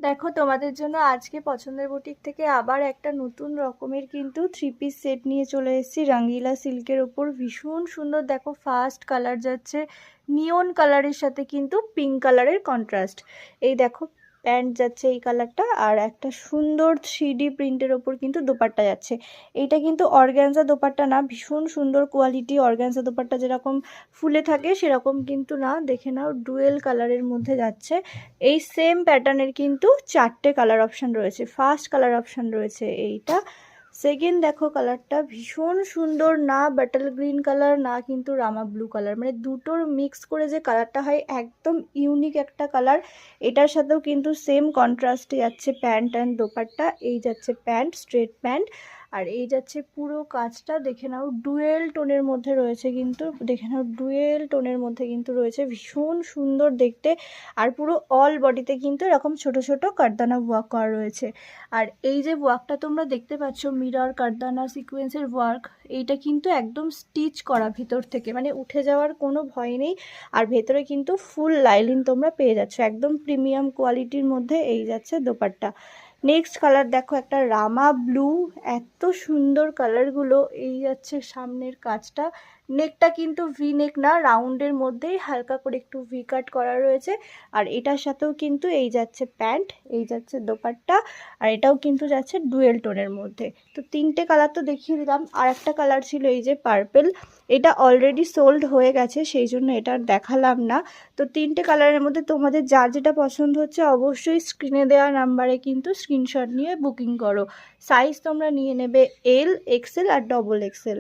দেখো তোমাদের জন্য আজকে পছন্দের বুটিক থেকে আবার একটা নতুন রকমের কিন্তু থ্রি পিস সেট নিয়ে চলে এসেছি রঙ্গিলা সিল্কের ওপর। ভীষণ সুন্দর, দেখো ফার্স্ট কালার যাচ্ছে নিয়ন কালারের সাথে কিন্তু পিঙ্ক কালারের কন্ট্রাস্ট। এই দেখো প্যান্ট যাচ্ছে এই কালারটা, আর একটা সুন্দর 3D প্রিন্টের ওপর কিন্তু দোপাট্টা যাচ্ছে। এইটা কিন্তু অর্গ্যানজা দোপাট্টা না, ভীষণ সুন্দর কোয়ালিটি। অর্গ্যানজা দোপাট্টা যেরকম ফুলে থাকে সেরকম কিন্তু না, দেখে নাও ডুয়েল কালারের মধ্যে যাচ্ছে। এই সেম প্যাটার্নের কিন্তু 4টে কালার অপশান রয়েছে। ফার্স্ট কালার অপশান রয়েছে এইটা, সেকেন্ড দেখো কালারটা ভীষণ সুন্দর, না বাটল গ্রিন কালার না কিন্তু রামা ব্লু কালার, মানে দুটোর মিক্স করে যে কালারটা হয় একদম ইউনিক একটা কালার। এটার সাথেও কিন্তু সেম কন্ট্রাস্টে যাচ্ছে প্যান্ট অ্যান্ড দোপাট্টা। এই যাচ্ছে প্যান্ট, স্ট্রেট প্যান্ট, আর এই যাচ্ছে পুরো কাজটা দেখে নাও ডুয়েল টোনের মধ্যে রয়েছে, কিন্তু দেখে নাও ডুয়েল টোনের মধ্যে কিন্তু রয়েছে, ভীষণ সুন্দর দেখতে। আর পুরো অল বডিতে কিন্তু এরকম ছোট ছোট কারদানা ওয়ার্ক করা রয়েছে। আর এই যে ওয়ার্কটা তোমরা দেখতে পাচ্ছ মিরর কারদানা সিকোয়েন্সের ওয়ার্ক, এইটা কিন্তু একদম স্টিচ করা ভিতর থেকে, মানে উঠে যাওয়ার কোনো ভয় নেই। আর ভেতরে কিন্তু ফুল লাইলিন তোমরা পেয়ে যাচ্ছ একদম প্রিমিয়াম কোয়ালিটির মধ্যে। এই যাচ্ছে দোপাট্টা। নেক্সট কালার দেখো একটা রামা ব্লু, এত সুন্দর কালারগুলো। এই যাচ্ছে সামনের কাজটা, নেকটা কিন্তু ভি নেক না, রাউন্ডের মধ্যেই হালকা করে একটু ভি কাট করা রয়েছে। আর এটার সাথেও কিন্তু এই যাচ্ছে প্যান্ট, এই যাচ্ছে দোপাট্টা, আর এটাও কিন্তু যাচ্ছে ডুয়েল টোনের মধ্যে। তো তিনটে কালার তো দেখিয়ে দিলাম, আর একটা কালার ছিল এই যে পার্পেল, এটা অলরেডি সোল্ড হয়ে গেছে সেই জন্য এটা আর দেখালাম না। তো তিনটে কালারের মধ্যে তোমাদের যার যেটা পছন্দ হচ্ছে অবশ্যই স্ক্রিনে দেওয়া নাম্বারে কিন্তু স্ক্রিনশট নিয়ে বুকিং করো। সাইজ তোমরা নিয়ে নেবে এল, এক্সেল আর ডবল এক্সেল।